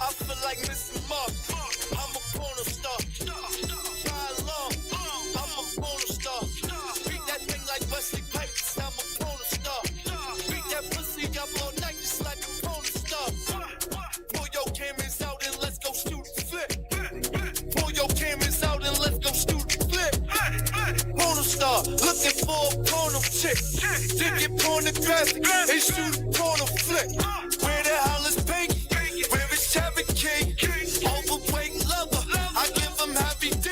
I feel like Mr. Mark. I'm a porno star. Ride along. I'm a porno star. Beat that thing like Wesley Pipes. I'm a porno star. Beat that pussy up all night just like a porno star. Pull your cameras out and let's go shoot a flip. Pull your cameras out and let's go shoot a flip. Porno star, looking for a porno chick. Dig it pornographic and shoot a porno flick. Where the hell is Pink? Where is Chevy King? Overweight lover, I give him heavy D.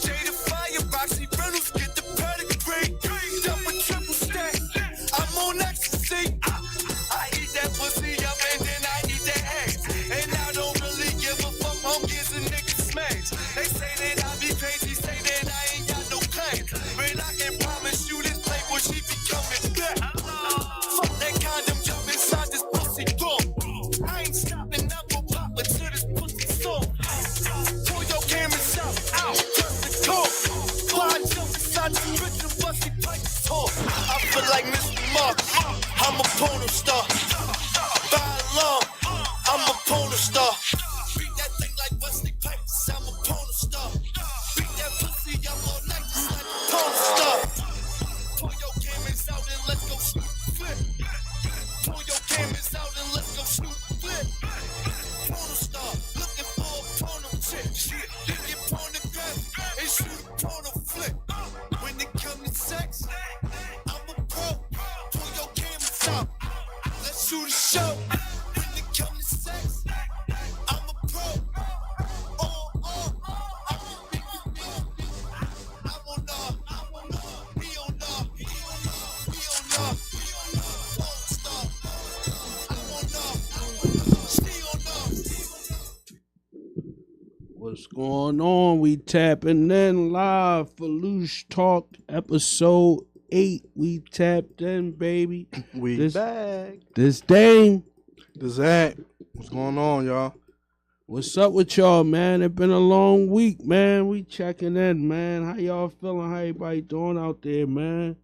Jada Fire, Roxy Reynolds, get the pedigree. Double triple stack, I'm on ecstasy. I eat that pussy up and then I eat that ass. And I don't really give a fuck, monkeys and niggas smash. They say that I be crazy, say that I ain't got no class. But I can promise you this playboy, she be coming back. Fuck that condom, jump inside this pussy door. I ain't stopping, I go pop until this pussy sore. Pull your cameras out, turn the core. Fly jump inside this bitch and busty pipe talk. I feel like Mr. Mark, I'm a porno star. Ride along, I'm a porno star. Beat that thing like Wesley Pipes, I'm a porno star. Beat that pussy up all night just like a porno star. Pull your cameras out and let's go shoot a flip. Pull your cameras out and let's go shoot a flip. Porno star, looking for a porno chick. Dig it pornographic and shoot a porno flip. When it comes to sex, I'm a pro. Pull your cameras out, let's shoot a show. When it comes to sex, I'm a pro. What's going on? We tapping in live. Filoosh Talk episode 8. We tapped in, baby. We back. This Dame. The Zach. What's going on, y'all? What's up with y'all, man? It's been a long week, man. We checking in, man. How y'all feeling? How everybody doing out there, man?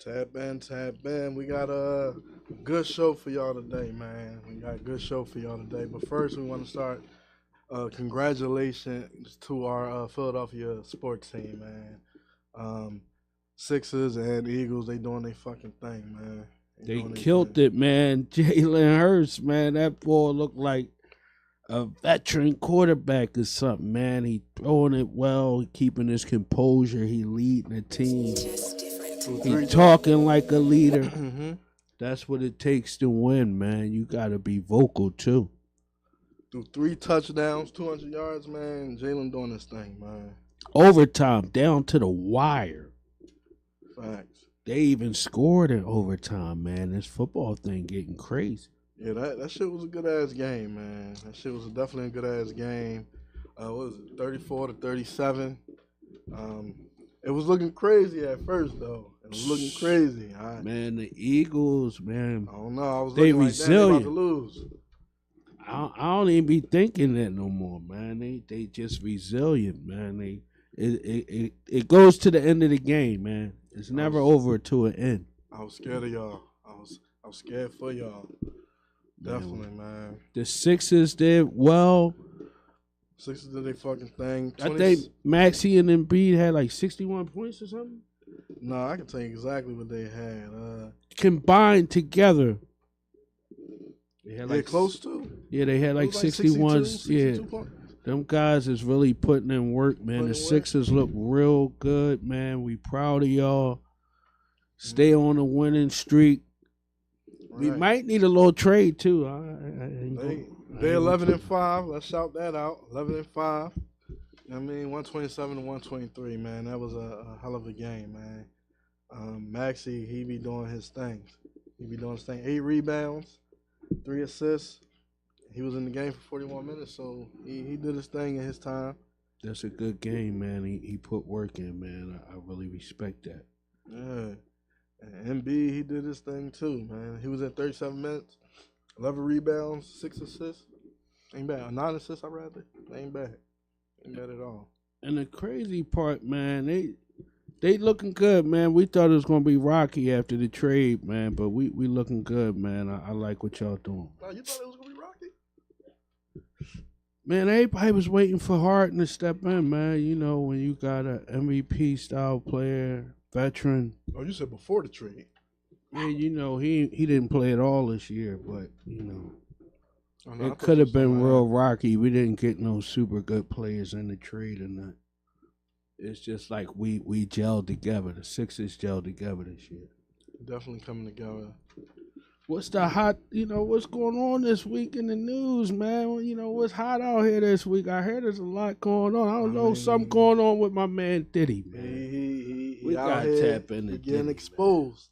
Tap in. We got a good show for y'all today, man. But first, we want to start. Congratulations to our Philadelphia sports team, man. Sixers and Eagles, they doing their fucking thing, man. They killed it, man. Jalen Hurts, man. That boy looked like a veteran quarterback or something, man. He throwing it well, keeping his composure. He leading the team. He talking like a leader. Mm-hmm. That's what it takes to win, man. You got to be vocal, too. Through 3 touchdowns, 200 yards, man. Jalen doing this thing, man. Overtime, down to the wire. Facts. They even scored in overtime, man. This football thing getting crazy. Yeah, that shit was a good-ass game, man. That shit was definitely a good-ass game. What was it, 34-37? It was looking crazy at first, though. It was looking crazy. Man, the Eagles, man. I don't know. I was they looking resilient. Like that. They about to lose. I don't even be thinking that no more, man. They just resilient, man. It goes to the end of the game, man. It's never over to an end. I was scared of y'all. I was scared for y'all. Definitely, man. The Sixers did well. Sixers did their fucking thing. I think Maxey and Embiid had like 61 points or something. No, I can tell you exactly what they had. Combined together. They had like close to. Yeah, they had like 61. 62 points. Them guys is really putting in work, man. The Sixers look real good, man. We proud of y'all. Stay on the winning streak. Right. We might need a little trade too. They're 11-5. Let's shout that out. 11-5. I mean, 127-123, man. That was a hell of a game, man. Maxey, he be doing his thing. 8 rebounds. 3 assists. He was in the game for 41 minutes, so he did his thing in his time. That's a good game, man. He put work in, man. I really respect that. Yeah. And MB, he did his thing too, man. He was at 37 minutes, 11 rebounds, 6 assists. Ain't bad. 9 assists, I'd rather. Ain't bad. Ain't bad at all. And the crazy part, man, they looking good, man. We thought it was going to be rocky after the trade, man, but we looking good, man. I like what y'all doing. Oh, you thought it was going to be rocky? Man, everybody was waiting for Harden to step in, man. You know, when you got a MVP style player, veteran. Oh, you said before the trade. Yeah, you know, he didn't play at all this year, but you know. Oh, no, It could have been real rocky. We didn't get no super good players in the trade or nothing. It's just like we gelled together. The Sixers gelled together this year. Definitely coming together. What's the hot, what's going on this week in the news, man? You know, what's hot out here this week? I heard there's a lot going on. I don't know, something going on with my man Diddy, man. He got to tap into getting exposed.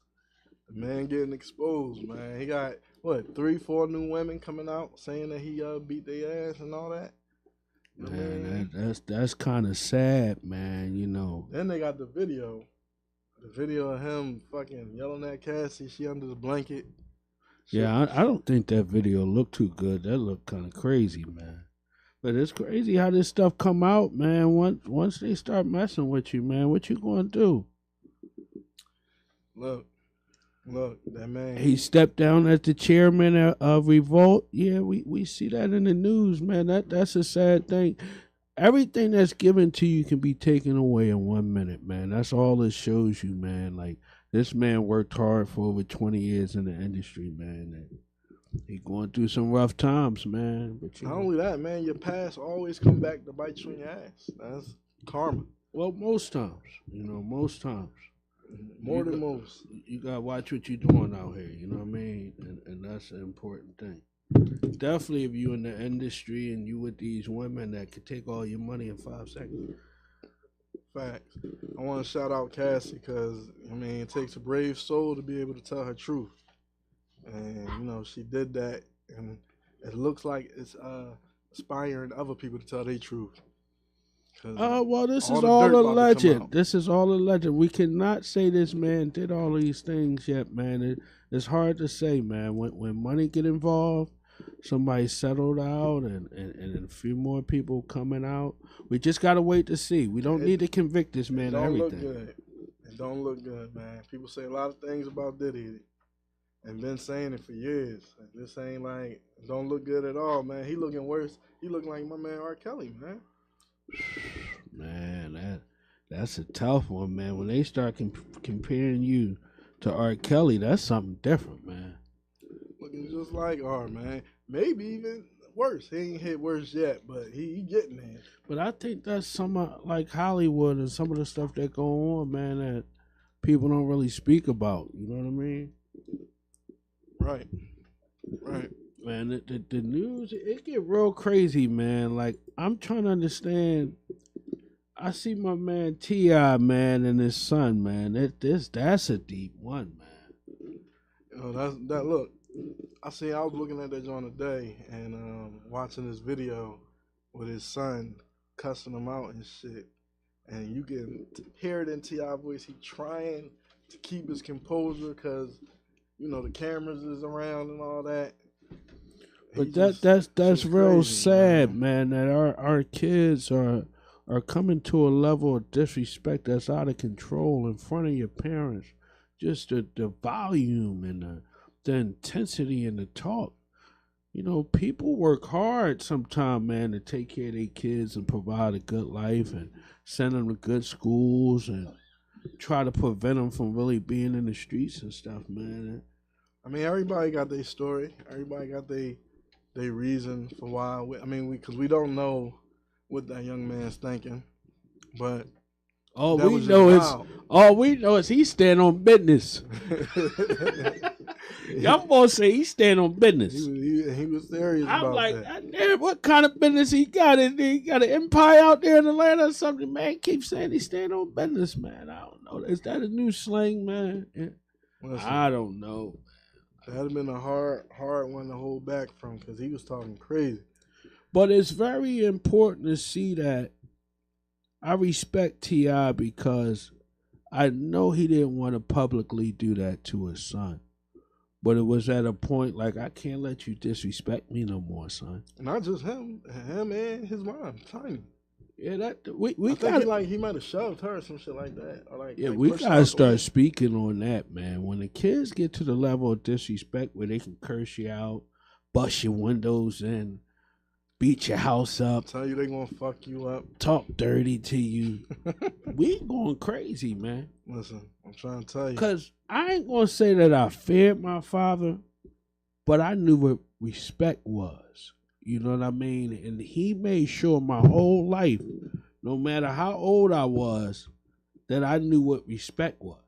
The man getting exposed, man. He got, 3-4 new women coming out saying that he beat their ass and all that. Man, that's kind of sad, man, you know. Then they got the video. The video of him fucking yelling at Cassie. She under the blanket. Yeah, I don't think that video looked too good. That looked kind of crazy, man. But it's crazy how this stuff come out, man. Once they start messing with you, man, what you gonna do? Look, that man. He stepped down as the chairman of Revolt. Yeah, we see that in the news, man. That's a sad thing. Everything that's given to you can be taken away in 1 minute, man. That's all it shows you, man. Like, this man worked hard for over 20 years in the industry, man. And he going through some rough times, man. But not only that, man, your past always come back to bite you in your ass. That's karma. Well, most times. More than most. You got to watch what you're doing out here, you know what I mean? And that's an important thing. Definitely if you in the industry and you with these women that could take all your money in 5 seconds. Facts. I want to shout out Cassie because, it takes a brave soul to be able to tell her truth. And, she did that. And it looks like it's inspiring other people to tell their truth. Well, this is all alleged. This is all alleged. We cannot say this man did all these things yet, man. It's hard to say, man. When money get involved, somebody settled out and a few more people coming out. We just got to wait to see. We don't need to convict this man of everything. It don't look good, man. People say a lot of things about Diddy and been saying it for years. This ain't like, don't look good at all, man. He looking worse. He looking like my man R. Kelly, man. Man, that's a tough one, man. When they start comparing you to R. Kelly, that's something different, man. Looking just like R, man. Maybe even worse. He ain't hit worse yet, but he getting there. But I think that's some like Hollywood and some of the stuff that go on, man, that people don't really speak about. You know what I mean? Right. Man, the news, it get real crazy, man. Like, I'm trying to understand. I see my man T.I., man, and his son, man. That's a deep one, man. Look. I was looking at that joint today and watching this video with his son cussing him out and shit. And you can hear it in T.I. voice. He trying to keep his composure because, the cameras is around and all that. But that's real crazy, sad, man, that our kids are coming to a level of disrespect that's out of control in front of your parents. Just the volume and the intensity and the talk. People work hard sometimes, man, to take care of their kids and provide a good life and send them to good schools and try to prevent them from really being in the streets and stuff, man. Everybody got their story. Everybody got their reason for why. Because we don't know what that young man's thinking, but all we know is he stand on business. Y'all gonna say he stand on business. He was serious about that. I'm like, what kind of business he got? He got an empire out there in Atlanta or something, man. Keep saying he stand on business, man. I don't know. Is that a new slang, man? Listen, I don't know. That'd have been a hard one to hold back from because he was talking crazy. But it's very important to see that I respect T.I. because I know he didn't want to publicly do that to his son. But it was at a point like, I can't let you disrespect me no more, son. Not just him and his mom, Tiny. Yeah, he might have shoved her or some shit like that. Or we gotta start speaking on that, man. When the kids get to the level of disrespect where they can curse you out, bust your windows in, beat your house up, tell you they gonna fuck you up, talk dirty to you. We going crazy, man. Listen, I'm trying to tell you. Because I ain't going to say that I feared my father, but I knew what respect was. You know what I mean? And he made sure my whole life, no matter how old I was, that I knew what respect was.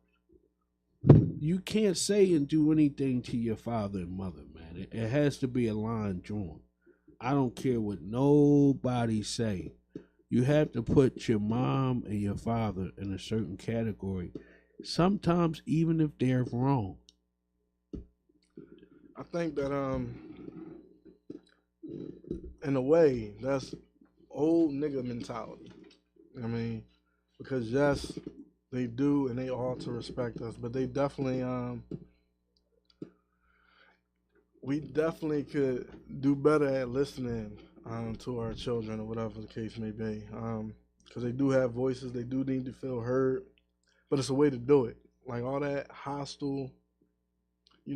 You can't say and do anything to your father and mother, man. It has to be a line drawn. I don't care what nobody say. You have to put your mom and your father in a certain category, sometimes even if they're wrong. I think that in a way that's old nigga mentality. I mean, because yes, they do and they ought to respect us, but they definitely we definitely could do better at listening to our children or whatever the case may be. Because they do have voices, they do need to feel heard, but it's a way to do it. Like all that hostile,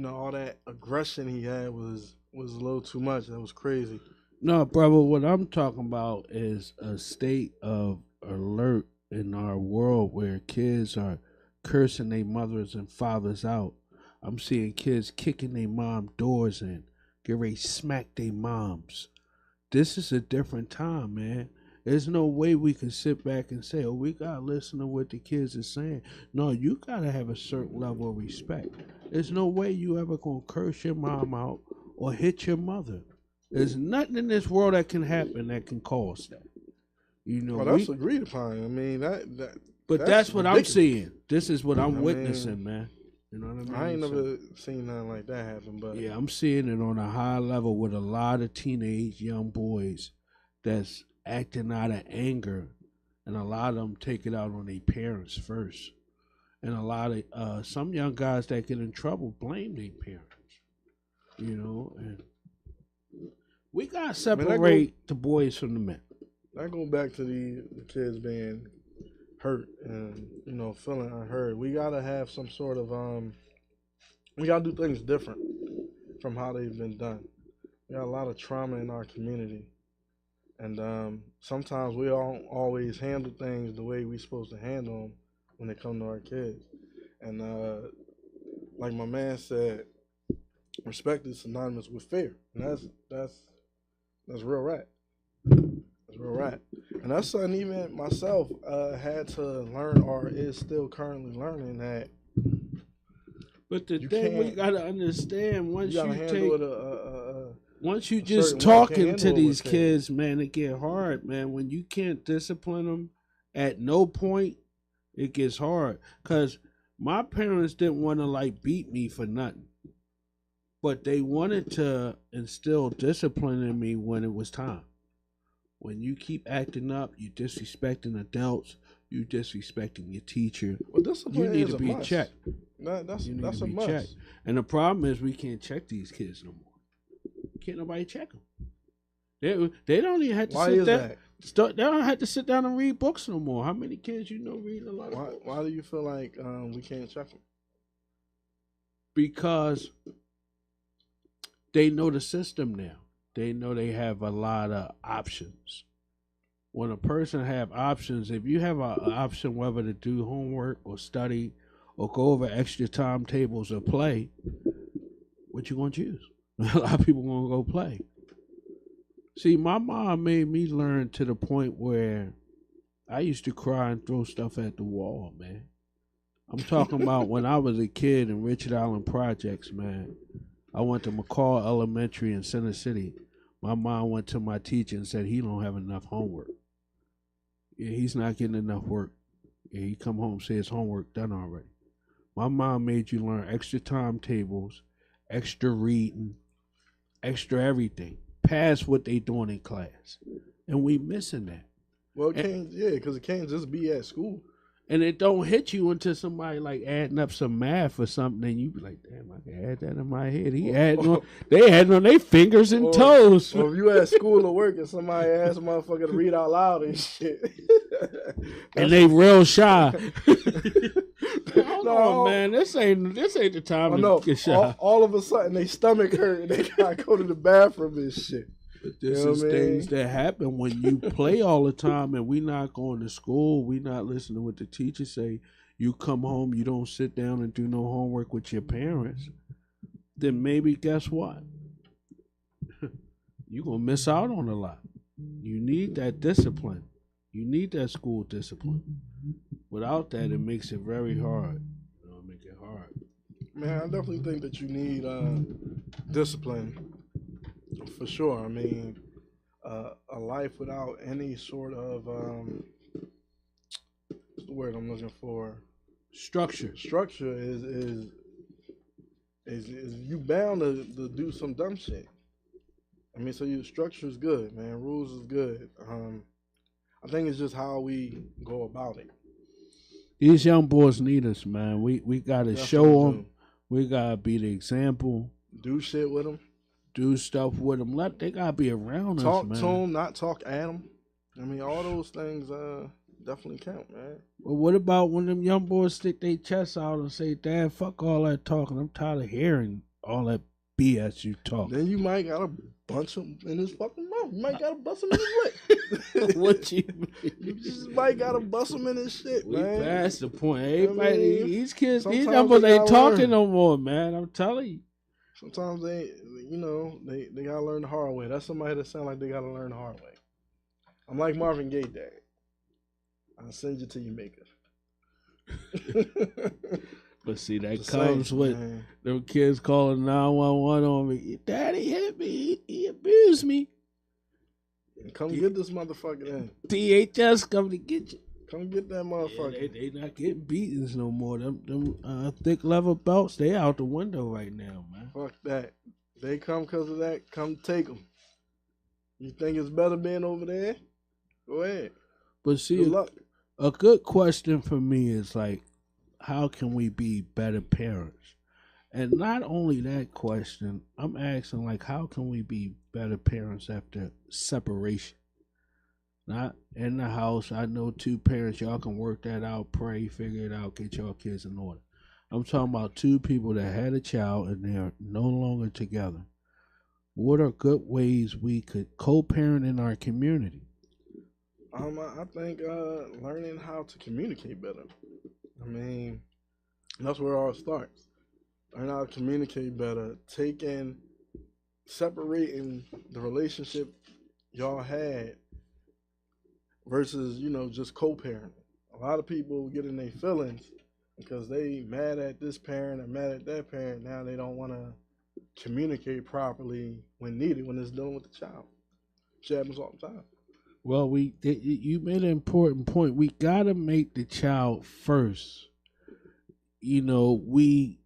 all that aggression he had was a little too much. That was crazy. No, brother, what I'm talking about is a state of alert in our world where kids are cursing their mothers and fathers out. I'm seeing kids kicking their mom doors in, get ready to smack their moms. This is a different time, man. There's no way we can sit back and say, oh, we got to listen to what the kids are saying. No, you got to have a certain level of respect. There's no way you ever going to curse your mom out or hit your mother. There's nothing in this world that can happen that can cause that. Well, that's agreed upon. I mean, but that's what ridiculous. I'm seeing. This is what I'm witnessing, man. You know what I mean? I ain't never seen nothing like that happen, but yeah, I'm seeing it on a high level with a lot of teenage young boys that's acting out of anger, and a lot of them take it out on their parents first, and a lot of some young guys that get in trouble blame their parents. And we gotta separate the boys from the men. I go back to the kids being hurt and feeling unheard. We gotta have some sort of we gotta do things different from how they've been done. We got a lot of trauma in our community, and sometimes we don't always handle things the way we're supposed to handle them when it comes to our kids. And like my man said, respect is synonymous with fear, and that's real rap. That's real rap. And that's something even myself had to learn, or is still currently learning, that. But the thing we gotta understand, once you just talking to these kids, man, it get hard, man. When you can't discipline them at no point, it gets hard. Cause my parents didn't want to beat me for nothing, but they wanted to instill discipline in me when it was time. When you keep acting up, you disrespecting adults, you disrespecting your teacher. Well, you need to be checked. That's a must. Checked. And the problem is we can't check these kids no more. Can't nobody check them. They don't even have to sit down. They don't have to sit down and read books no more. How many kids read a lot of books? Why do you feel like we can't check them? Because they know the system now. They know they have a lot of options. When a person have options, if you have an option whether to do homework or study or go over extra timetables or play, what you gonna choose? A lot of people gonna go play. See, my mom made me learn to the point where I used to cry and throw stuff at the wall, man. I'm talking about when I was a kid in Richard Island Projects, man. I went to McCall Elementary in Center City. My mom went to my teacher and said he don't have enough homework. Yeah, he's not getting enough work. Yeah, he come home and say his homework done already. My mom made you learn extra timetables, extra reading, extra everything, past what they doing in class. And we missing that. Well, because it can't just be at school. And it don't hit you until somebody adding up some math or something, and you be like, damn, I can add that in my head. They adding on their fingers and toes. Or if you at school or work and somebody asks a motherfucker to read out loud and shit. And they real shy. No, man, this ain't the time to get shy. All of a sudden, they stomach hurt and they gotta go to the bathroom and shit. This is things that happen when you play all the time and we not going to school. We not listening to what the teachers say. You come home, you don't sit down and do no homework with your parents. Then maybe guess what? You're going to miss out on a lot. You need that discipline. You need that school discipline. Without that, it makes it very hard. Make it hard. Man, I definitely think that you need discipline for sure. I mean, a life without any sort of what's the word I'm looking for? Structure. Structure is you bound to do some dumb shit. I mean, so your structure is good, man. Rules is good. I think it's just how we go about it. These young boys need us, man. We got to show them. We got to be the example. Do shit with them. Do stuff with them. They got to be around us, man. Talk to them, not talk at them. I mean, all those things definitely count, man. Well, what about when them young boys stick their chests out and say, Dad, fuck all that talking. I'm tired of hearing all that BS you talk. Then you might got to bunch him in his fucking mouth. You might got to bust him in his lip. What you mean? You just might got to bust him in his shit, man. We past the point. Everybody, these kids, these sometimes numbers they ain't gotta talking learn. no more, man. I'm telling you. Sometimes they got to learn the hard way. That's somebody that sound like they got to learn the hard way. I'm like Marvin Gaye, Dad. I'll send you to your maker. But see, that comes with them kids calling 911 on me. Daddy hit me. He abused me. Come get this motherfucker in. DHS coming to get you. Come get that motherfucker. Yeah, they not getting beatings no more. Them thick leather belts, they out the window right now, man. Fuck that. They come because of that. Come take them. You think it's better being over there? Go ahead. But see, good luck. A good question for me is like, how can we be better parents? And not only that question, I'm asking like, how can we be better parents after separation? Not in the house. I know two parents, y'all can work that out, pray, figure it out, get your kids in order. I'm talking about two people that had a child and they're no longer together. What are good ways we could co-parent in our community? I think learning how to communicate better. I mean, that's where it all starts. Learn how to communicate better. Separating the relationship y'all had versus, just co-parenting. A lot of people get in their feelings because they mad at this parent and mad at that parent. Now they don't want to communicate properly when needed, when it's dealing with the child. Shit happens all the time. Well, you made an important point. We gotta make the child first. We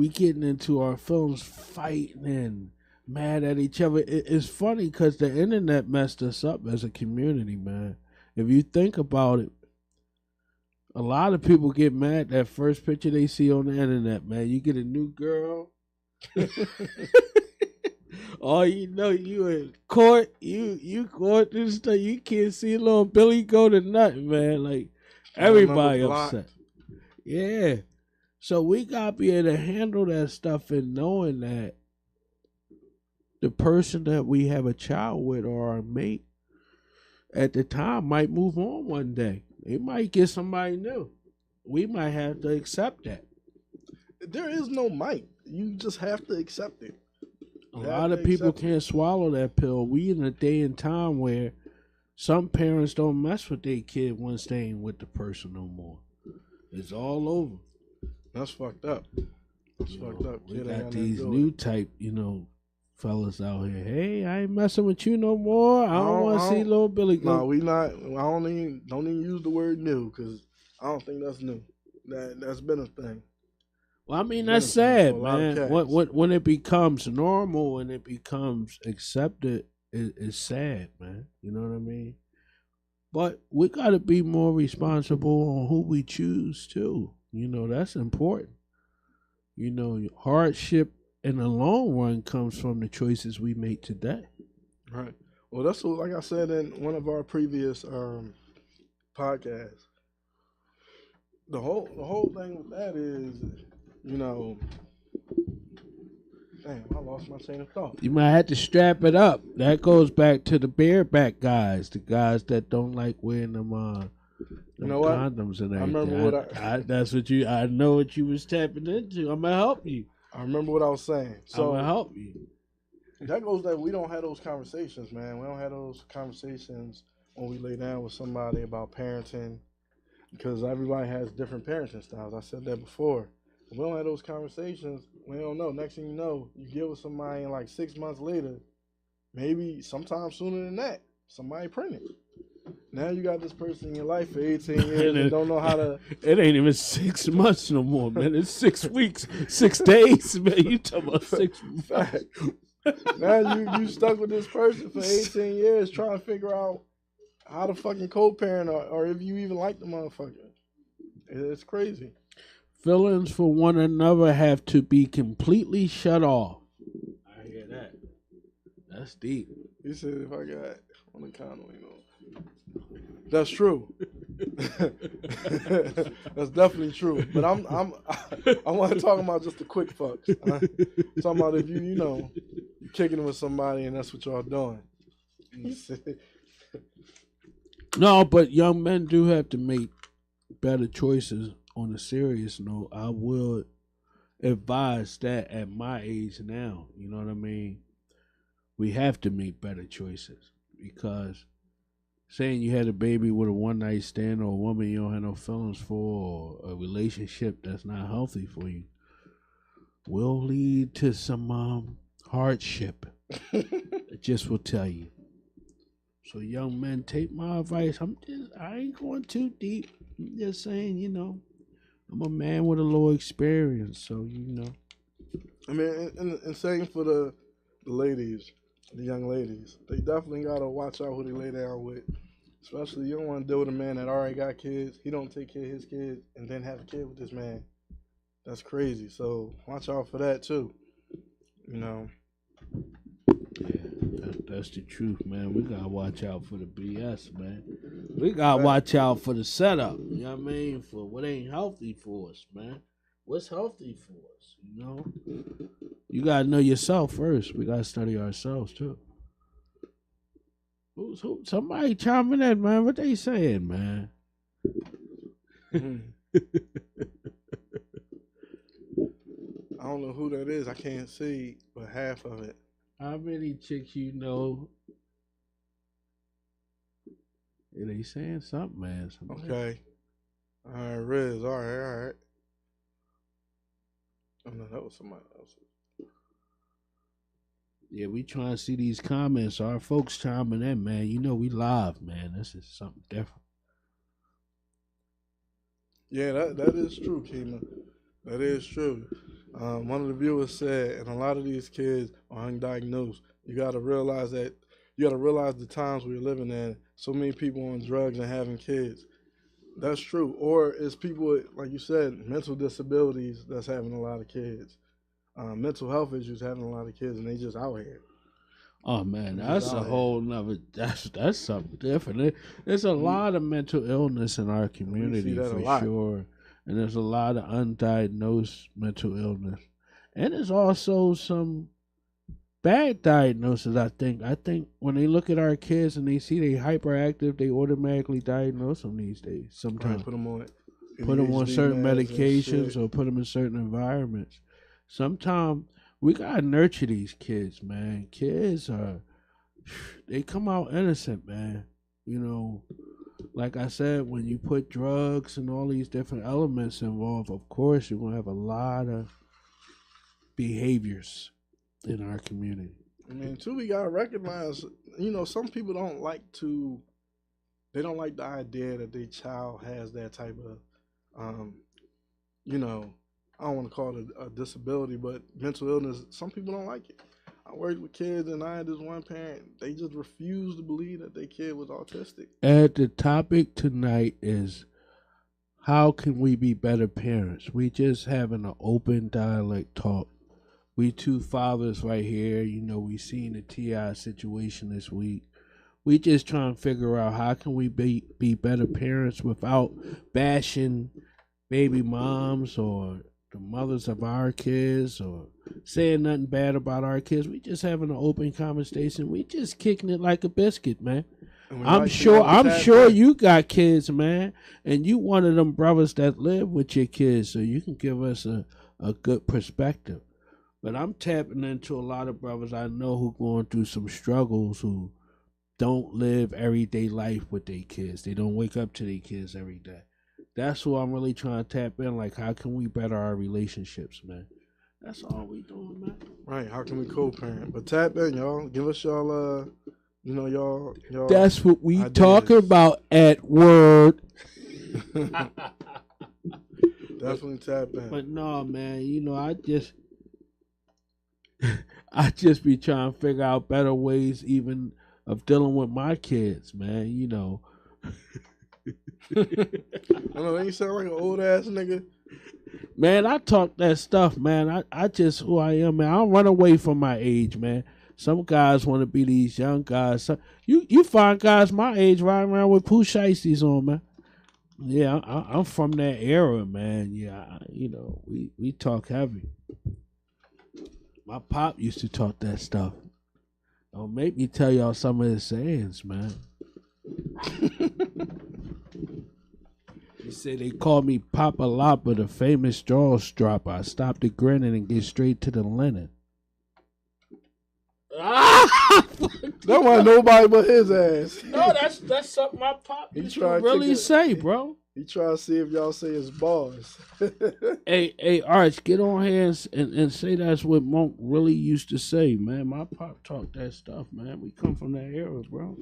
getting into our feelings, fighting and mad at each other. It's funny because the internet messed us up as a community, man. If you think about it, a lot of people get mad that first picture they see on the internet, man. You get a new girl. Oh, you in court, you court this stuff. You can't see little Billy go to nothing, man. Like everybody upset. Yeah. So we gotta be able to handle that stuff and knowing that the person that we have a child with or our mate at the time might move on one day. They might get somebody new. We might have to accept that. There is no might. You just have to accept it. A lot of people can't swallow that pill. We in a day and time where some parents don't mess with their kid once they ain't with the person no more. It's all over. That's fucked up. That's fucked up. We got these new type, fellas out here. Hey, I ain't messing with you no more. I don't want to see little Billy go. No, we not. I don't even use the word new because I don't think that's new. That's been a thing. Well, I mean, that's sad, man. When it becomes normal and it becomes accepted, it's sad, man. You know what I mean? But we got to be more responsible on who we choose, too. That's important. Hardship in the long run comes from the choices we make today. Right. Well, that's what, like I said in one of our previous podcasts. The whole thing with that is, Damn, I lost my train of thought. You might have to strap it up. That goes back to the bareback guys, the guys that don't like wearing them You know what? condoms and everything. I remember what that's what you. I know what you was tapping into. I'm gonna help you. I remember what I was saying. So I'm gonna help you. that goes that we don't have those conversations, man. We don't have those conversations when we lay down with somebody about parenting because everybody has different parenting styles. I said that before. If we don't have those conversations, we don't know. Next thing you know, you get with somebody and like 6 months later, maybe sometime sooner than that, somebody pregnant. Now you got this person in your life for 18 years and don't know how to. It ain't even 6 months no more, man. It's 6 weeks, 6 days, man. You talking about 6 months. Now you stuck with this person for 18 years trying to figure out how to fucking co-parent or if you even like the motherfucker. It's crazy. Feelings for one another have to be completely shut off. I hear that. That's deep. He said if I got on the condom, you know. That's true. That's definitely true. But I want to talk about just the quick fucks. Talking about if you're kicking it with somebody and that's what y'all doing. No, but young men do have to make better choices. On a serious note, I would advise that at my age now, you know what I mean? We have to make better choices because saying you had a baby with a one-night stand or a woman you don't have no feelings for or a relationship that's not healthy for you will lead to some hardship. I just will tell you. So young men, take my advice. I ain't going too deep. I'm just saying, I'm a man with a little experience, so I mean, and same for the ladies, the young ladies. They definitely gotta watch out who they lay down with. Especially, you don't want to deal with a man that already got kids. He don't take care of his kids and then have a kid with this man. That's crazy. So watch out for that too. Yeah, that's the truth, man. We gotta watch out for the BS, man. We gotta watch out for the setup. You know what I mean? For what ain't healthy for us, man. What's healthy for us? You gotta know yourself first. We gotta study ourselves too. Who? Somebody chiming in, man. What they saying, man? I don't know who that is. I can't see but half of it. How many chicks you know? Yeah, they saying something, man. Okay. All right, Riz. All right. Oh, no, that was somebody else. Yeah, we trying to see these comments. Our folks chiming in, man. We live, man. This is something different. Yeah, that is true, Keema. That is true. One of the viewers said, and a lot of these kids are undiagnosed. You got to realize the times we're living in. So many people on drugs and having kids. That's true. Or it's people with, like you said, mental disabilities that's having a lot of kids. Mental health issues having a lot of kids, and they just out here. Oh man, that's a whole nother. That's something different. There's a lot of mental illness in our community for sure, and there's a lot of undiagnosed mental illness, and there's also some bad diagnosis. I think when they look at our kids and they see they hyperactive, they automatically diagnose them these days. Sometimes put them on certain medications or put them in certain environments. Sometimes we gotta nurture these kids, man. Kids they come out innocent, man. Like I said, when you put drugs and all these different elements involved, of course you're gonna have a lot of behaviors in our community. I mean, too, we gotta recognize, some people don't like the idea that their child has that type of, I don't want to call it a disability, but mental illness. Some people don't like it. I worked with kids, and I had this one parent. They just refused to believe that their kid was autistic. And the topic tonight is how can we be better parents? We just having an open dialect talk. We two fathers right here. We seen the T.I. situation this week. We just trying to figure out how can we be better parents without bashing baby moms or the mothers of our kids or saying nothing bad about our kids. We just having an open conversation. We just kicking it like a biscuit, man. I'm sure you got kids, man, and you one of them brothers that live with your kids, so you can give us a good perspective. But I'm tapping into a lot of brothers I know who going through some struggles, who don't live everyday life with their kids. They don't wake up to their kids every day. That's who I'm really trying to tap in. Like, how can we better our relationships, man? That's all we doing, man. Right. How can we co-parent? But tap in, y'all. Give us y'all, y'all. That's what we ideas. talking about at Word. Definitely tap in. But no, man, I just be trying to figure out better ways even of dealing with my kids, man, I know, you sound like an old ass nigga. Man, I talk that stuff, man. I just who I am, man. I don't run away from my age, man. Some guys want to be these young guys. You find guys my age riding around with poo shiesties on, man. Yeah, I'm from that era, man. Yeah, we talk heavy. My pop used to talk that stuff. Don't make me tell y'all some of his sayings, man. He said they called me Papa Lopper, the famous jaw dropper. I stopped the grinning and get straight to the linen. That wasn't nobody but his ass. No, that's something my pop used to really say, bro. He try to see if y'all say his bars. Hey, Arch, get on here and say that's what Monk really used to say, man. My pop talked that stuff, man. We come from that era, bro.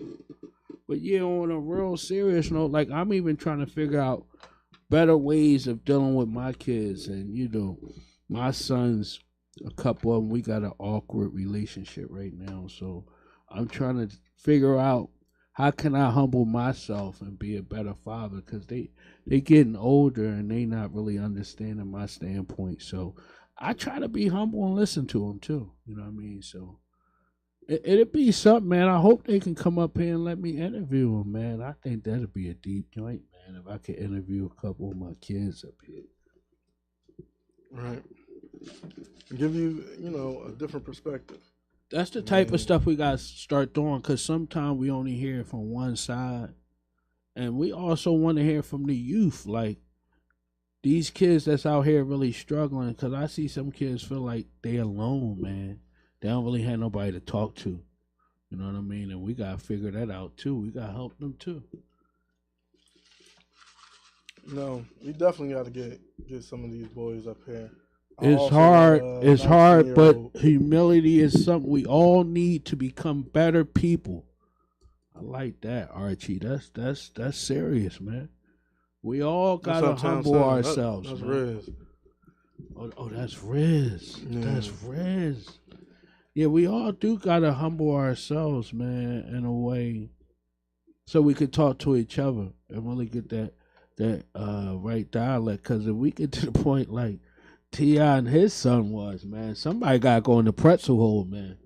But yeah, on a real serious note, like I'm even trying to figure out better ways of dealing with my kids. And, my sons, a couple of them, we got an awkward relationship right now. So I'm trying to figure out how can I humble myself and be a better father, because they getting older and they not really understanding my standpoint. So I try to be humble and listen to them too. You know what I mean? So it'd be something, man. I hope they can come up here and let me interview them, man. I think that'd be a deep joint, man, if I could interview a couple of my kids up here. Right. Give you, a different perspective. That's the type of stuff we got to start doing, because sometimes we only hear it from one side. And we also want to hear from the youth, like these kids that's out here really struggling, because I see some kids feel like they alone, man. They don't really have nobody to talk to. You know what I mean? And we got to figure that out, too. We got to help them, too. No, we definitely got to get some of these boys up here. It's hard, but humility is something we all need to become better people. I like that, Archie. That's serious, man. We all gotta humble ourselves. That's man. Riz. Oh, that's Riz. Yeah. That's Riz. Yeah, we all do gotta humble ourselves, man, in a way, so we could talk to each other and really get that right dialect. Because if we get to the point like T.I. and his son was, man, somebody got to go in the pretzel hole, man.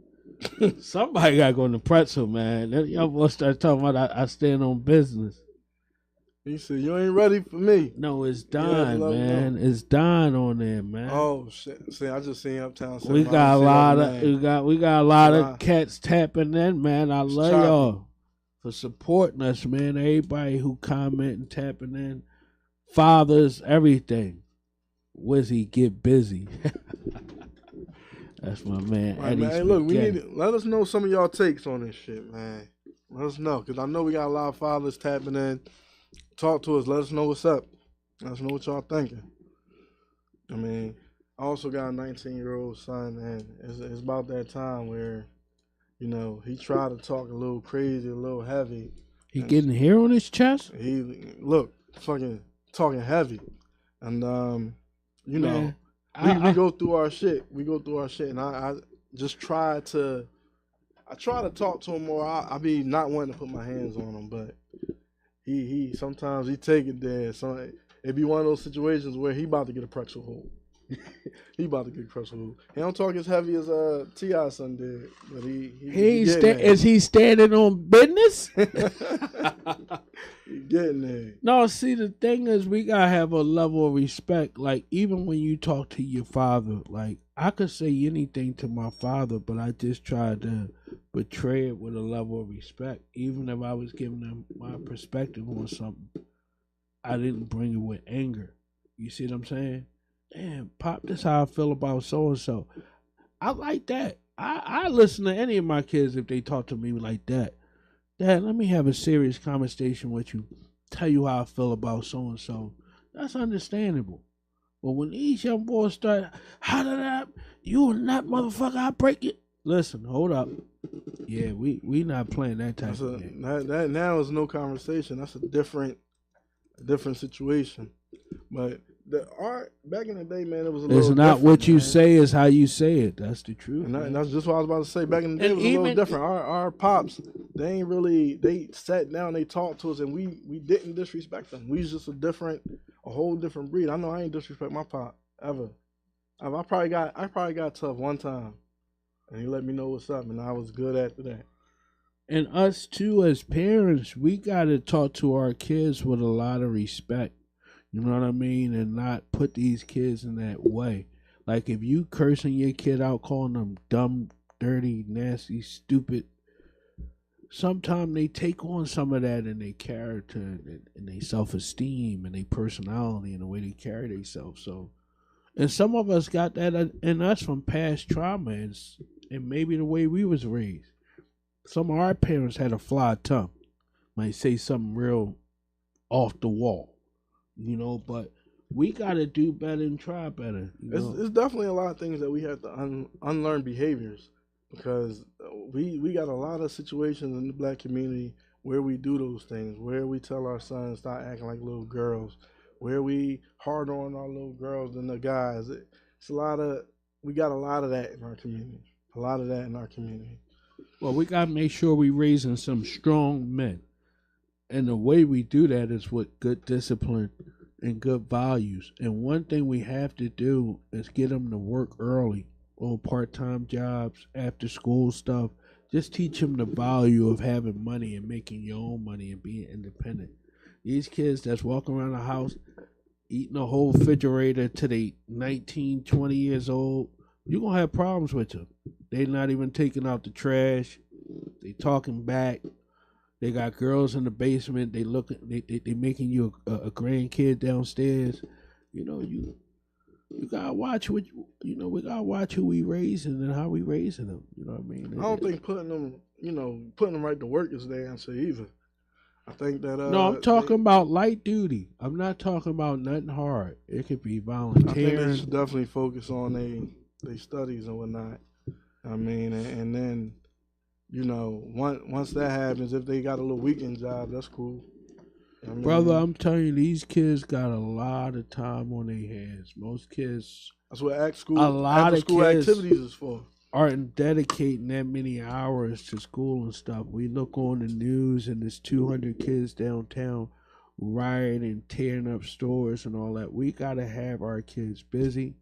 Somebody got to go in the pretzel, man. Then y'all boys start talking about I stand on business. He said, "You ain't ready for me." No, it's Don, man. It's Don on there, man. Oh shit! See, I just seen Uptown. We got a lot of cats tapping in, man. I love y'all for supporting us, man. Everybody who comment and tapping in, fathers, everything. Wizzy, get busy. That's my man. Right, man. Hey, look, let us know some of y'all takes on this shit, man. Let us know, because I know we got a lot of fathers tapping in. Talk to us. Let us know what's up. Let us know what y'all thinking. I mean, I also got a 19-year-old son, and it's about that time where, he tried to talk a little crazy, a little heavy. He getting hair on his chest? He fucking talking heavy, and man, we go through our shit. And I just try to talk to him more. I be not wanting to put my hands on him, but he sometimes he take it there. So it be one of those situations where he about to get a pretzel hole. He about to get crushed. He don't talk as heavy as T.I. son did, but he Is he standing on business? He getting there. No, see, the thing is, we gotta have a level of respect. Like, even when you talk to your father, like, I could say anything to my father, but I just tried to portray it with a level of respect. Even if I was giving him my perspective on something, I didn't bring it with anger. You see what I'm saying? Damn, Pop, this how I feel about so and so. I like that. I listen to any of my kids if they talk to me like that. Dad, let me have a serious conversation with you. Tell you how I feel about so and so. That's understandable. But when these young boys start, how did that? You a nut motherfucker, I break it. Listen, hold up. Yeah, we not playing that type of game. That now is no conversation. That's a different situation. But the art back in the day, man, it was a little. It's not what you say, is how you say it. That's the truth. And that's just what I was about to say. Back in the day, it was a little different. Our pops, they sat down, they talked to us, and we didn't disrespect them. We was just a whole different breed. I know I ain't disrespect my pop ever. I probably got tough one time, and he let me know what's up, and I was good after that. And us too, as parents, we gotta talk to our kids with a lot of respect. You know what I mean? And not put these kids in that way. Like, if you cursing your kid out, calling them dumb, dirty, nasty, stupid, sometimes they take on some of that in their character and their self-esteem and their personality and the way they carry themselves. So, and some of us got that in us from past traumas and maybe the way we was raised. Some of our parents had a fly tongue. Might say something real off the wall. You know, but we got to do better and try better. It's definitely a lot of things that we have to unlearn behaviors, because we got a lot of situations in the black community where we do those things, where we tell our sons stop acting like little girls, where we hard on our little girls and the guys. We got a lot of that in our community. Well, we got to make sure we raising some strong men. And the way we do that is with good discipline and good values. And one thing we have to do is get them to work early, or part-time jobs, after school stuff. Just teach them the value of having money and making your own money and being independent. These kids that's walking around the house eating a whole refrigerator till they 19, 20 years old, you're going to have problems with them. They're not even taking out the trash. They talking back. They got girls in the basement. They making you a grandkid downstairs. You know, you gotta watch we gotta watch who we raising and how we raising them. You know what I mean? I don't think putting them right to work is the answer either. I think that no, I'm talking about light duty. I'm not talking about nothing hard. It could be volunteering. I think they should definitely focus on their studies and whatnot. I mean, and then, you know, once that happens, if they got a little weekend job, that's cool. I mean, brother, I'm telling you, these kids got a lot of time on their hands. Most kids. That's what after-school activities is for. Aren't dedicating that many hours to school and stuff. We look on the news and there's 200 kids downtown rioting, tearing up stores and all that. We got to have our kids busy.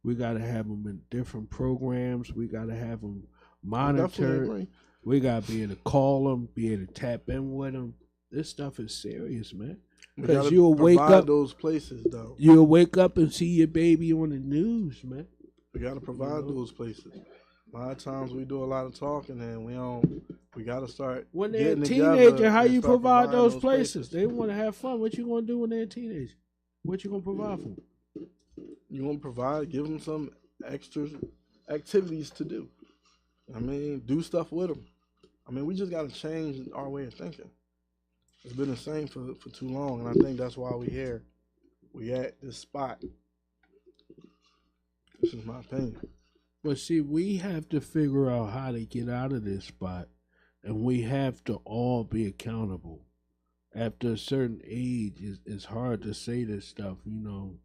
We got to have them in different programs. We got to have them monitored. We got to be able to call them, be able to tap in with them. This stuff is serious, man. Because you'll wake up those places, though. You'll wake up and see your baby on the news, man. We got to provide those places. A lot of times we do a lot of talking and we got to start. When they're a teenager, how you provide those places? They want to have fun. What you going to do when they're a teenager? What you going to provide for them? You want to give them some extra activities to do. I mean, do stuff with them. I mean, we just got to change our way of thinking. It's been the same for too long, and I think that's why we here. We at this spot. This is my opinion. But see, we have to figure out how to get out of this spot, and we have to all be accountable. After a certain age, it's hard to say this stuff. You know,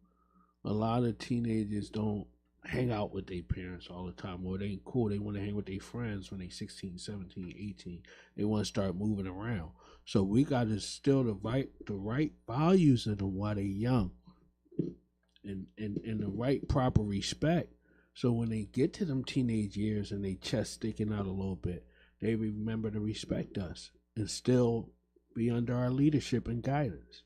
a lot of teenagers don't hang out with their parents all the time, or it ain't cool. They want to hang with their friends when they're 16, 17, 18. They want to start moving around. So we got to instill the right values in them while they're young. in the right proper respect. So when they get to them teenage years and they chest sticking out a little bit, they remember to respect us and still be under our leadership and guidance.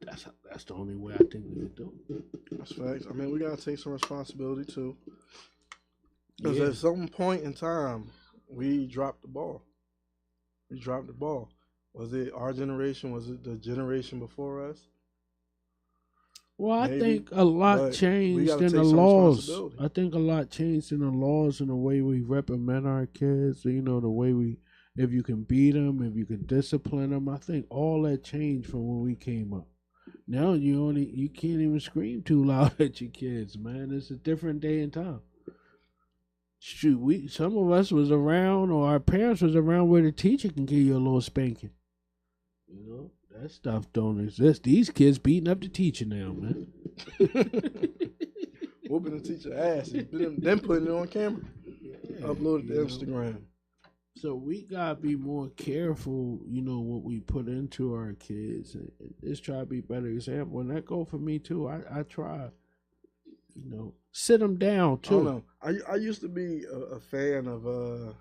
That's the only way I think we can do it. That's facts. I mean, we gotta take some responsibility too, because Yeah. at some point in time, we dropped the ball. Was it our generation? Was it the generation before us? Well, I Maybe, think a lot but we changed gotta in take the some laws. responsibility. I think a lot changed in the laws and the way we reprimand our kids. You know, the way if you can beat them, if you can discipline them. I think all that changed from when we came up. Now you can't even scream too loud at your kids, man. It's a different day and time. Shoot, some of us was around, or our parents was around, where the teacher can give you a little spanking. You know, that stuff don't exist. These kids beating up the teacher now, man. Whooping the teacher ass, then putting it on camera, upload it to you know. Instagram. So we gotta be more careful, what we put into our kids, and just try to be a better example. And that go for me too. I try, sit them down I don't too. know. I used to be a fan of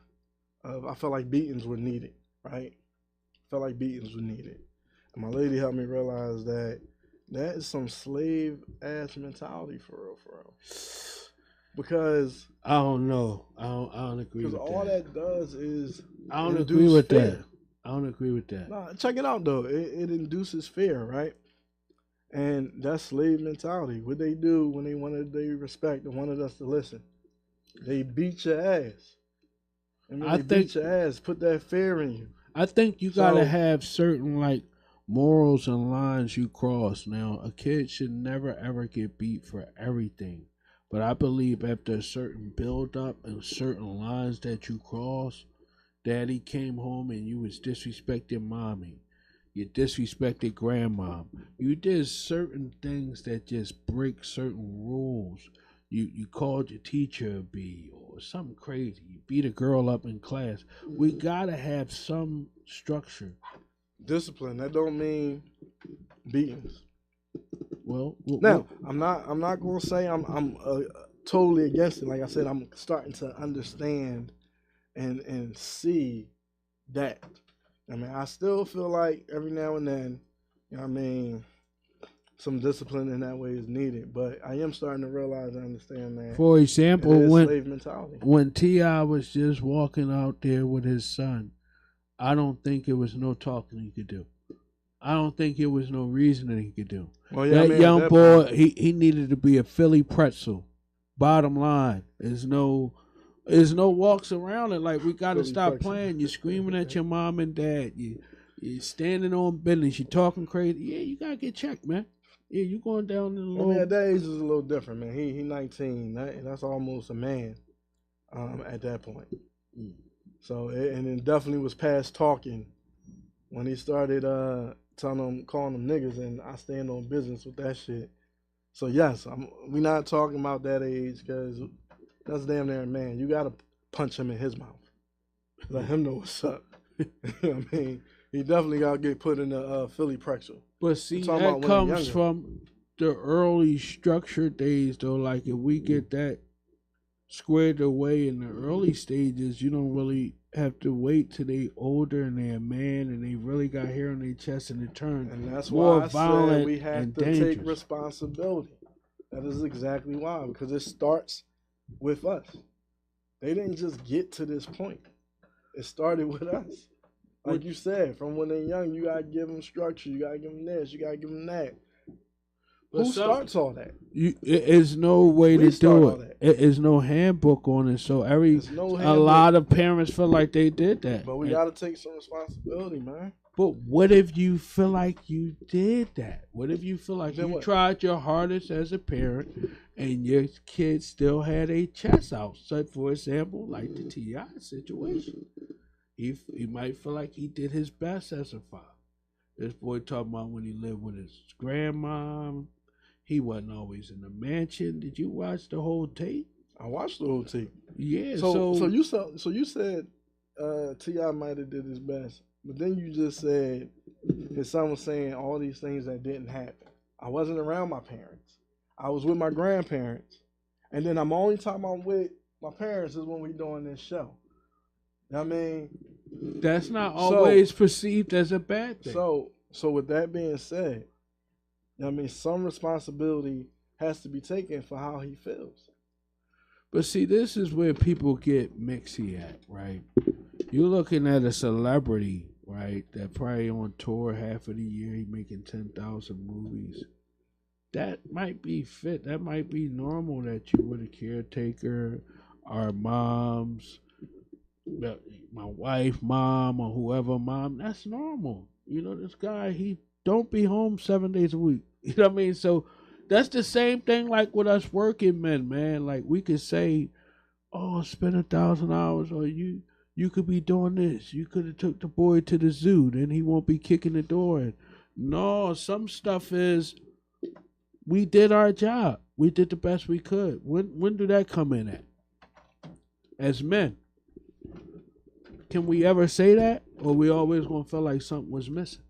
I felt like beatings were needed, right? Felt like beatings were needed. And my lady helped me realize that is some slave ass mentality for real. Because I don't know. I don't agree with that. Because all that does is I don't induce agree with fear. that. I don't agree with that. Nah, check it out though. It induces fear, right? And that's slave mentality. What they do when they wanted their respect and wanted us to listen, they beat your ass. And when they beat your ass, put that fear in you. I think you gotta have certain morals and lines you cross. Now, a kid should never ever get beat for everything. But I believe after a certain build up and certain lines that you cross, daddy came home and you was disrespecting mommy. You disrespected grandma. You did certain things that just break certain rules. You called your teacher a B or something crazy. You beat a girl up in class. We gotta have some structure. Discipline. That don't mean beatings. Well, now I'm not gonna say I'm totally against it. Like I said, I'm starting to understand and see that. I mean, I still feel like every now and then, some discipline in that way is needed. But I am starting to realize and understand that. For example, slave mentality. When T.I. was just walking out there with his son, I don't think it was no talking he could do. I don't think it was no reasoning he could do. Well, yeah, that young boy, he needed to be a Philly pretzel. Bottom line, there's no walks around it. Like, we got to stop playing. You're screaming at your mom and dad. You're standing on business. You're talking crazy. Yeah, you got to get checked, man. Yeah, you going down in the low. At that age is a little different, man. He 19. That's almost a man at that point. So, and it definitely was past talking when he started calling them niggas, and I stand on business with that shit. So, yes, we not talking about that age, because that's damn near a man. You got to punch him in his mouth. Let him know what's up. I mean, he definitely got to get put in the Philly pretzel. But see, that comes from the early structured days, though. Like, if we get that squared away in the early stages, you don't really have to wait till they older and they're a man and they really got hair on their chest and it turns and that's more why I violent said we have to dangerous. Take responsibility. That is exactly why, because it starts with us. They didn't just get to this point. It started with us. Like you said, from when they're young, you gotta give them structure. You gotta give them this. You gotta give them that. But who starts all that? There's no way to do it. There's no handbook on it. So a lot of parents feel like they did that. But we gotta take some responsibility, man. But what if you feel like you did that? What if you feel like you tried your hardest as a parent and your kid still had a chest out? So, for example, like the T.I. situation. He might feel like he did his best as a father. This boy talking about when he lived with his grandma. He wasn't always in the mansion. Did you watch the whole tape? I watched the whole tape. Yeah. So you said T.I. might have did his best, but then you just said his son was saying all these things that didn't happen. I wasn't around my parents. I was with my grandparents, and then I'm only time I'm with my parents is when we doing this show. You know what I mean? That's not always perceived as a bad thing. So with that being said, you know what I mean, some responsibility has to be taken for how he feels. But see, this is where people get mixy at, right? You're looking at a celebrity, right, that probably on tour half of the year, he making 10,000 movies. That might be fit. That might be normal that you with a caretaker, our moms, my wife, mom, or whoever, mom. That's normal. You know, this guy, he don't be home 7 days a week. You know what I mean? So that's the same thing like with us working men, man. Like we could say, oh, spend 1,000 hours, or you could be doing this. You could have took the boy to the zoo, then he won't be kicking the door in. No, some stuff is we did our job. We did the best we could. When do that come in at? As men. Can we ever say that? Or we always gonna feel like something was missing?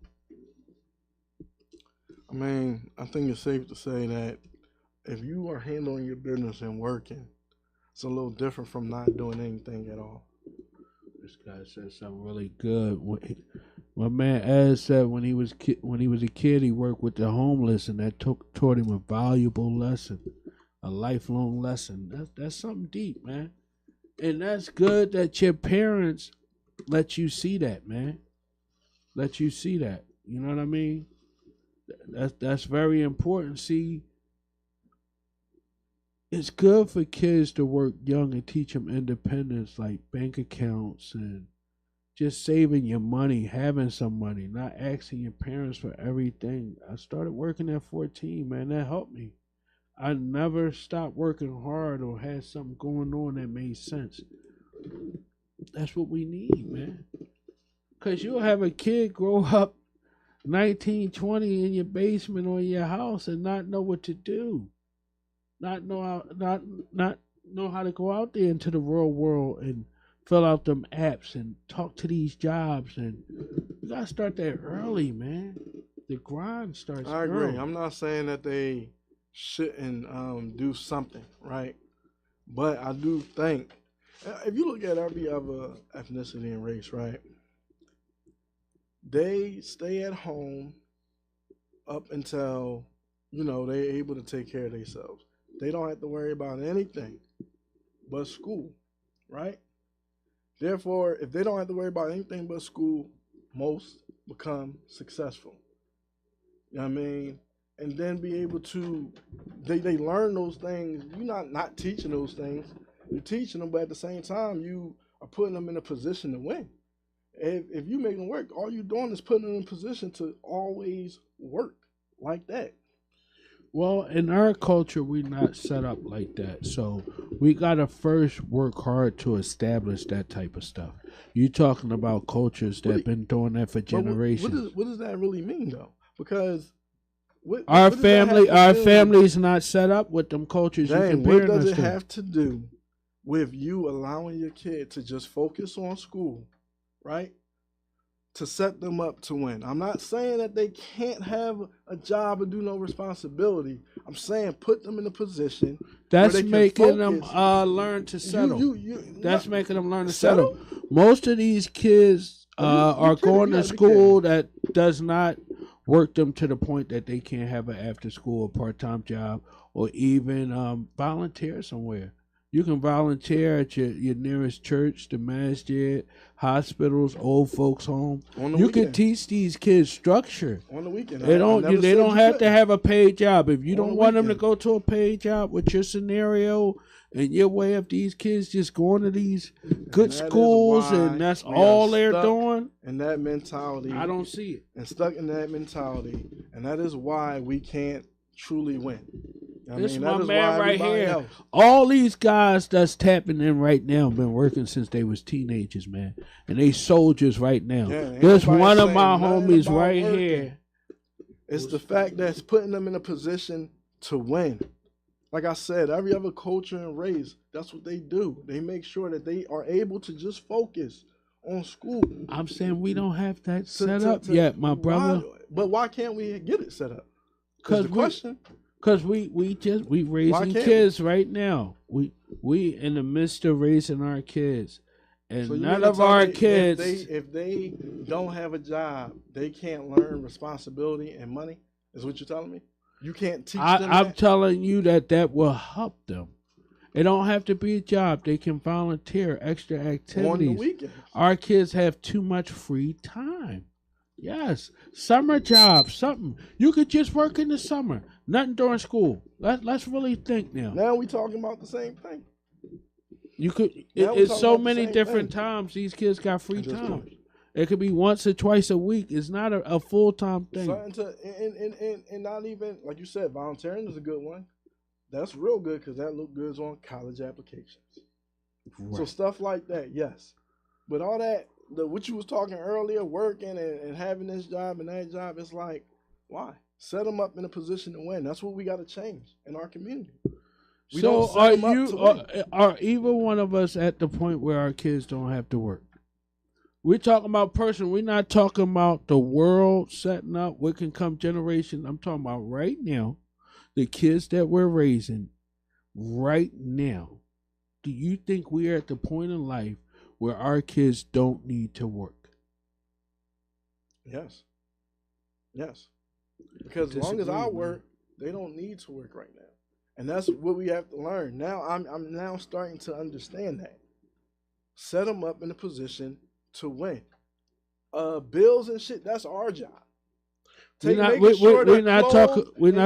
I mean, I think it's safe to say that if you are handling your business and working, it's a little different from not doing anything at all. This guy said something really good. My man Az said when he was a kid, he worked with the homeless, and that taught him a valuable lesson, a lifelong lesson. That's something deep, man. And that's good that your parents let you see that, man. Let you see that. You know what I mean? That's very important. See, it's good for kids to work young and teach them independence, like bank accounts and just saving your money, having some money, not asking your parents for everything. I started working at 14, man. That helped me. I never stopped working hard or had something going on that made sense. That's what we need, man. Because you'll have a kid grow up 19, 20 in your basement or your house and not know what to do. Not know how to go out there into the real world and fill out them apps and talk to these jobs. And you got to start that early, man. The grind starts early. I agree. I'm not saying that they shouldn't do something, right? But I do think, if you look at every other ethnicity and race, right, they stay at home up until, they're able to take care of themselves. They don't have to worry about anything but school, right? Therefore, if they don't have to worry about anything but school, most become successful. You know what I mean? And then be able to, they learn those things. You're not teaching those things. You're teaching them, but at the same time, you are putting them in a position to win. If you make them work, all you're doing is putting them in a position to always work like that. Well, in our culture, we're not set up like that. So we got to first work hard to establish that type of stuff. You're talking about cultures that have been doing that for generations. What does that really mean, though? Because our family's not set up with them cultures. Dang, what does it have to do with you allowing your kid to just focus on school, right? To set them up to win. I'm not saying that they can't have a job and do no responsibility. I'm saying put them in a position that's where they making can them learn to settle. That's making them learn to settle. Most of these kids are going to school that does not work them to the point that they can't have an after-school or part-time job or even volunteer somewhere. You can volunteer at your nearest church, the masjid, hospitals, old folks' home. You can teach these kids structure. On the weekend. They don't have to have a paid job. If you don't want them to go to a paid job with your scenario and your way of these kids just going to these good schools and that's all they're doing. And that mentality. I don't see it. And stuck in that mentality. And that is why we can't truly win. This my man right here. All these guys that's tapping in right now been working since they was teenagers, man. And they soldiers right now. There's one of my homies right here. It's the fact that's putting them in a position to win. Like I said, every other culture and race, that's what they do. They make sure that they are able to just focus on school. I'm saying we don't have that set up yet, my brother. But why can't we get it set up? Because the question... Cause we raising can't kids right now. We in the midst of raising our kids, and So you none mean to of tell our me kids. if they don't have a job, they can't learn responsibility and money? Is what you're telling me? You can't teach them I'm that? telling you that will help them. It don't have to be a job. They can volunteer extra activities. On the weekends. Our kids have too much free time. Yes, summer jobs, something you could just work in the summer, nothing during school. Let's really think now. Now we talking about the same thing. You could. Now we're It's talking so about the many same different thing. times these kids got free Just time. do It could be once or twice a week. It's not a full time thing. Something to and not even like you said, volunteering is a good one. That's real good because that look good on college applications. Right. So stuff like that, yes. But all that, what you was talking earlier, working and having this job and that job, it's like, why? Set them up in a position to win. That's what we got to change in our community. We So don't set are 'em up to win. are either one of us at the point where our kids don't have to work? We're talking about person. We're not talking about the world setting up what can come generation. I'm talking about right now, the kids that we're raising right now. Do you think we are at the point in life where our kids don't need to work? Yes. Yes. Because as long as I work, they don't need to work right now. And that's what we have to learn. Now I'm now starting to understand that. Set them up in a position to win. Bills and shit, that's our job. We're not We're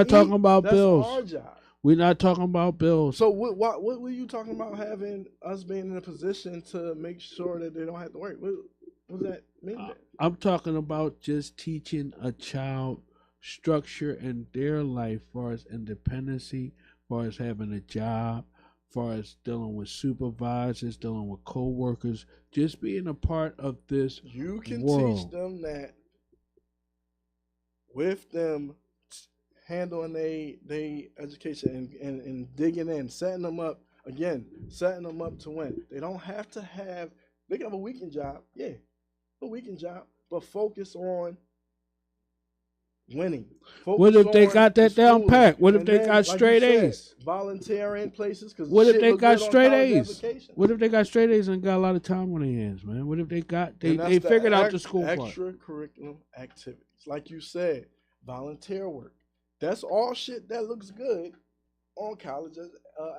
talking about bills. That's our job. We're not talking about bills. So what were you talking about having us being in a position to make sure that they don't have to work? What does that mean? I'm talking about just teaching a child structure in their life, as far as independency, as far as having a job, as far as dealing with supervisors, dealing with co-workers, just being a part of this You can world. teach them that with them handling they education and digging in, setting them up to win. They don't have to have, they can have a weekend job, but focus on winning. What if they got that down pat? What if they got straight A's? Volunteering places. What if they got straight A's? What if they got straight A's and got a lot of time on their hands, man? What if they figured out the school part? Extracurricular activities, like you said, volunteer work. That's all shit that looks good on college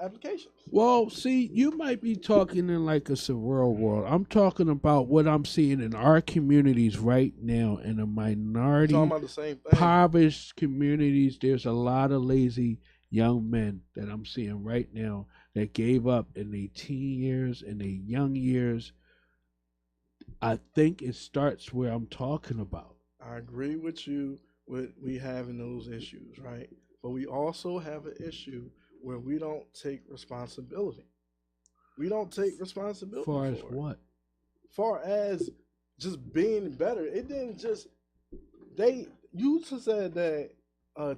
applications. Well, see, you might be talking in like a surreal world. I'm talking about what I'm seeing in our communities right now, in the minority, Talking about the same thing. impoverished communities. There's a lot of lazy young men that I'm seeing right now that gave up in their teen years, in their young years. I think it starts where I'm talking about. I agree with you with we having those issues, right? But we also have an issue where we don't take responsibility. We don't take responsibility. Far as what? Far as just being better. It didn't just you said that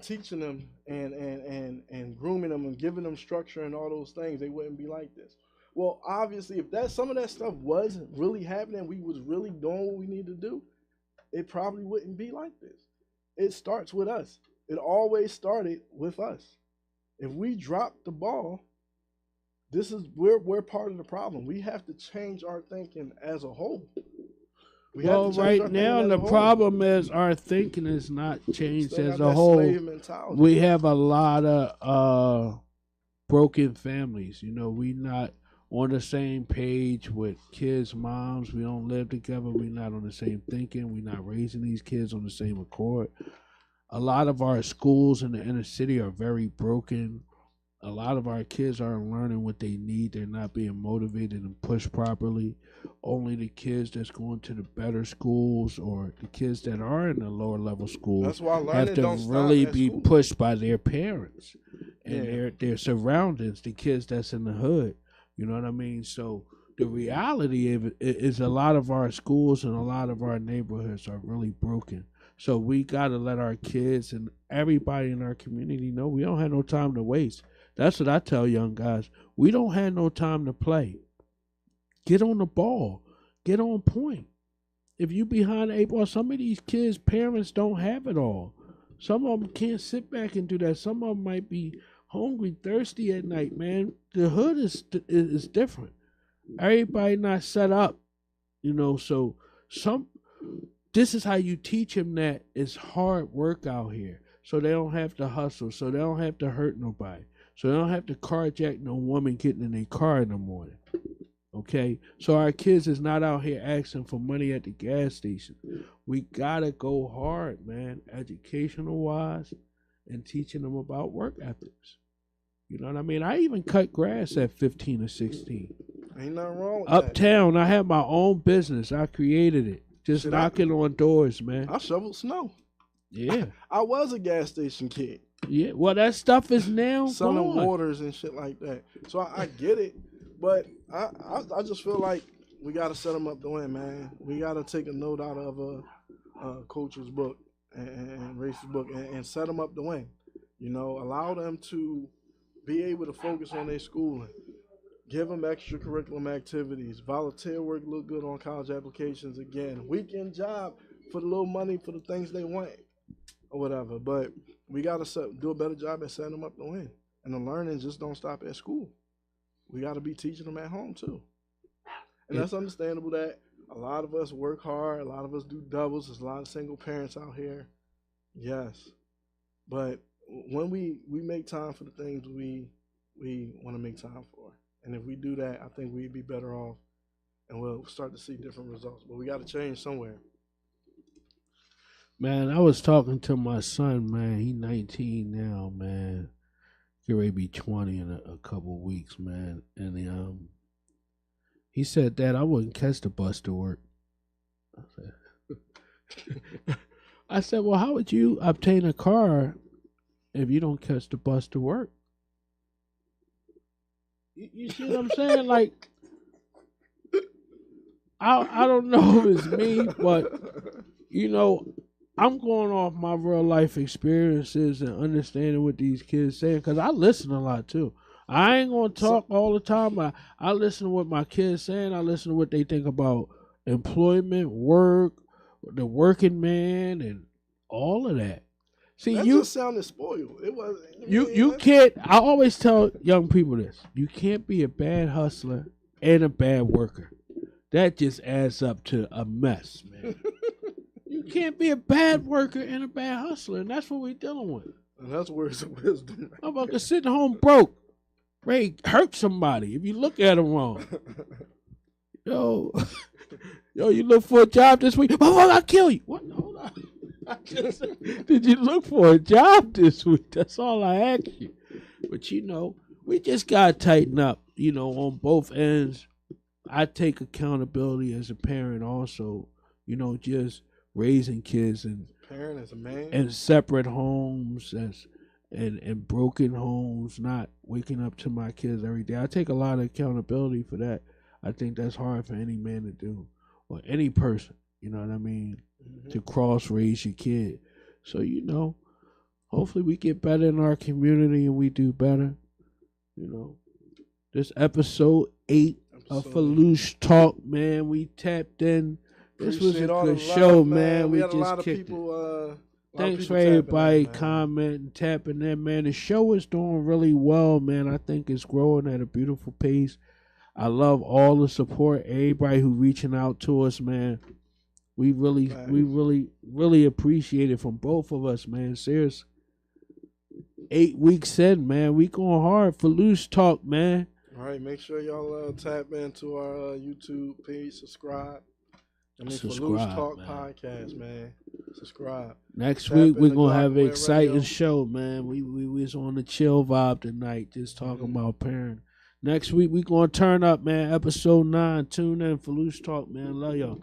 teaching them and grooming them and giving them structure and all those things, they wouldn't be like this. Well, obviously, if some of that stuff wasn't really happening, we was really doing what we need to do, it probably wouldn't be like this. It starts with us. It always started with us. If we drop the ball, we're part of the problem. We have to change our thinking as a whole. Well, right now the problem is our thinking is not changed as a whole. We have a lot of broken families. You know, we not on the same page with kids' moms. We don't live together. We're not on the same thinking. We're not raising these kids on the same accord. A lot of our schools in the inner city are very broken. A lot of our kids aren't learning what they need. They're not being motivated and pushed properly. Only the kids that's going to the better schools or the kids that are in the lower level schools have to really be pushed by their parents and their surroundings, the kids that's in the hood. You know what I mean? So the reality of it is a lot of our schools and a lot of our neighborhoods are really broken. So we got to let our kids and everybody in our community know we don't have no time to waste. That's what I tell young guys. We don't have no time to play. Get on the ball. Get on point. If you behind the eight ball, some of these kids' parents don't have it all. Some of them can't sit back and do that. Some of them might be hungry, thirsty at night, man. The hood is different. Everybody not set up, so this is how you teach them that it's hard work out here. So they don't have to hustle. So they don't have to hurt nobody. So they don't have to carjack no woman getting in their car in the morning. Okay? So our kids is not out here asking for money at the gas station. We gotta go hard, man, educational wise, and teaching them about work ethics. You know what I mean? I even cut grass at 15 or 16. Ain't nothing wrong with Uptown, I had my own business. I created it. Just knocking on doors, man. I shoveled snow. Yeah. I was a gas station kid. Yeah. Well, that stuff is now selling gone. waters and shit like that. So I get it, but I just feel like we got to set them up to win, man. We got to take a note out of a coach's book and Race's book and set them up to win. Allow them to be able to focus on their schooling. Give them extracurricular activities. Volunteer work look good on college applications again. Weekend job for the little money for the things they want or whatever. But we got to do a better job at setting them up to win. And the learning just don't stop at school. We got to be teaching them at home too. And that's understandable that a lot of us work hard. A lot of us do doubles. There's a lot of single parents out here. Yes. But when we make time for the things we want to make time for. And if we do that, I think we'd be better off and we'll start to see different results. But we got to change somewhere. Man, I was talking to my son, man. He 19 now, man. Get ready to be 20 in a couple of weeks, man. And he said, Dad, I wouldn't catch the bus to work. I said, well, how would you obtain a car if you don't catch the bus to work? You see what I'm saying? Like, I don't know if it's me, but, I'm going off my real life experiences and understanding what these kids saying, because I listen a lot, too. I ain't going to talk all the time. I listen to what my kids saying. I listen to what they think about employment, work, the working man, and all of that. See, that just sounded spoiled. It wasn't. You can't. I always tell young people this: you can't be a bad hustler and a bad worker. That just adds up to a mess, man. You can't be a bad worker and a bad hustler, and that's what we're dealing with. And that's words of wisdom. I'm about to sitting home broke, ready to hurt somebody if you look at them wrong. Yo, you look for a job this week? Oh, I'll kill you. What? Hold on. Did you look for a job this week? That's all I ask you. But we just gotta tighten up, on both ends. I take accountability as a parent also, just raising kids and parent as a man and separate homes and broken homes, not waking up to my kids every day. I take a lot of accountability for that. I think that's hard for any man to do, or any person, you know what I mean, to cross raise your kid. So, hopefully we get better in our community and we do better. This episode 8 of Filoosh Talk, man, we tapped in. This was a good show, man. We had a lot of kicked people. it. Thanks for everybody commenting, tapping in, man. The show is doing really well, man. I think it's growing at a beautiful pace. I love all the support, everybody who reaching out to us, man. We really appreciate it from both of us, man. Serious. 8 weeks in, man. We going hard for Filoosh Talk, man. All right, make sure y'all tap into our YouTube page, subscribe. Filoosh Talk Podcast, man. Subscribe. Next week we're gonna have an exciting show, man. We was on the chill vibe tonight, just talking about parenting. Next week we gonna turn up, man. Episode 9. Tune in, Filoosh Talk, man. Love y'all.